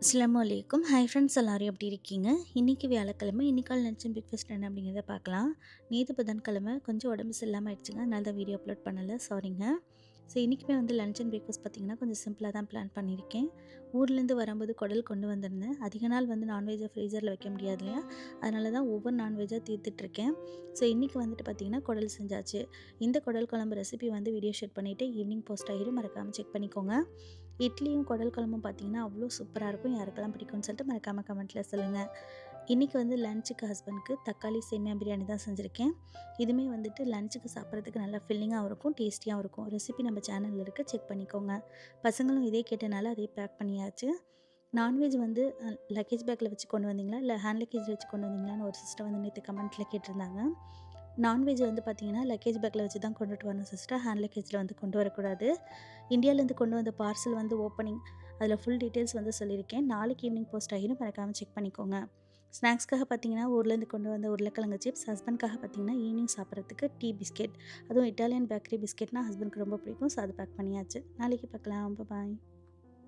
அஸ்ஸலாமு அலைக்கும். Hi friends எல்லாரும் எப்படி இருக்கீங்க? இன்னைக்கு வியாழக்கிழமை. இன்னைக்கான லஞ்ச் அண்ட் பிரேக்ஃபாஸ்ட் என்ன அப்படிங்கிறத பார்க்கலாம். நேத்து புதன்கிழமை கொஞ்சம் உடம்பு சரியில்லாம ஆயிடுச்சுங்க. அதனால தான் வீடியோ அப்லோட் பண்ணல. சாரிங்க. ஸோ இன்றைக்குமே வந்து லஞ்ச் அண்ட் பிரேக்ஃபாஸ்ட் பார்த்திங்கன்னா கொஞ்சம் சிம்பிளாக தான் பிளான் பண்ணியிருக்கேன். ஊர்லேருந்து வரும்போது குடல் கொண்டு வந்திருந்தேன். அதிக நாள் வந்து நான்வெஜ்ஜை ஃப்ரீசரில் வைக்க முடியாது இல்லையா? அதனால தான் ஒவ்வொரு நான்வெஜ்ஜாக தீர்த்துட்ருக்கேன். ஸோ இன்றைக்கி வந்துட்டு பார்த்திங்கன்னா குடல் செஞ்சாச்சு. இந்த குடல் குழம்பு ரெசிபி வந்து வீடியோ ஷேர் பண்ணிவிட்டு ஈவினிங் போஸ்ட் ஆகிரும், மறக்காமல் செக் பண்ணிக்கோங்க. இட்லியும் குடல் குழம்பும் பார்த்திங்கன்னா அவ்வளோ சூப்பராக இருக்கும். யாருக்கெல்லாம் பிடிக்கும்னு சொல்லிட்டு மறக்காமல் கமெண்ட்டில் சொல்லுங்கள். இன்றைக்கி வந்து லஞ்சுக்கு ஹஸ்பண்ட்க்கு தக்காளி சேமியா பிரியாணி தான் செஞ்சுருக்கேன். இதுவுமே வந்துட்டு லஞ்சுக்கு சாப்பிட்றதுக்கு நல்லா ஃபில்லிங்காகவும் இருக்கும், டேஸ்டியாகவும் இருக்கும். ரெசிபி நம்ம சேனலில் இருக்குது, செக் பண்ணிக்கோங்க. பசங்களும் இதே கேட்டனால அதே பேக் பண்ணியாச்சு. நான்வெஜ் வந்து லக்கேஜ் பேக்கில் வச்சு கொண்டு வந்தீங்களா, இல்லை ஹேண்ட் லக்கேஜில் வச்சு கொண்டு வந்தீங்களான்னு ஒரு சிஸ்டர் வந்து நேற்று கமெண்ட்டில் கேட்டிருந்தாங்க. நான்வெஜ் வந்து பார்த்திங்கன்னா லக்கேஜ் பேக்கில் வச்சு தான் கொண்டுட்டு வரணும் சிஸ்டர், ஹேண்ட் லக்கேஜில் வந்து கொண்டு வரக்கூடாது. இந்தியாவிலேருந்து கொண்டு வந்த பார்சல் வந்து ஓப்பனிங் அதில் ஃபுல் டீட்டெயில்ஸ் வந்து சொல்லியிருக்கேன். நாளைக்கு ஈவினிங் போஸ்ட் ஆகிடும், மறக்காமல் செக் பண்ணிக்கோங்க. ஸ்நாக்ஸ்க்காக பார்த்தீங்கன்னா ஊர்லேருந்து கொண்டு வந்த உருளைக்கிழங்கு சிப்ஸ், ஹஸ்பண்ட்காக பார்த்தீங்கன்னா ஈவினிங் சாப்பிட்றதுக்கு டீ பிஸ்கெட், அதுவும் இட்டாலியன் பேக்கரி பிஸ்கெட்னால் ஹஸ்பண்ட்க்கு ரொம்ப பிடிக்கும். ஸோ அது பேக் பண்ணியாச்சு. நாளைக்கு பார்க்கலாம். பாய்.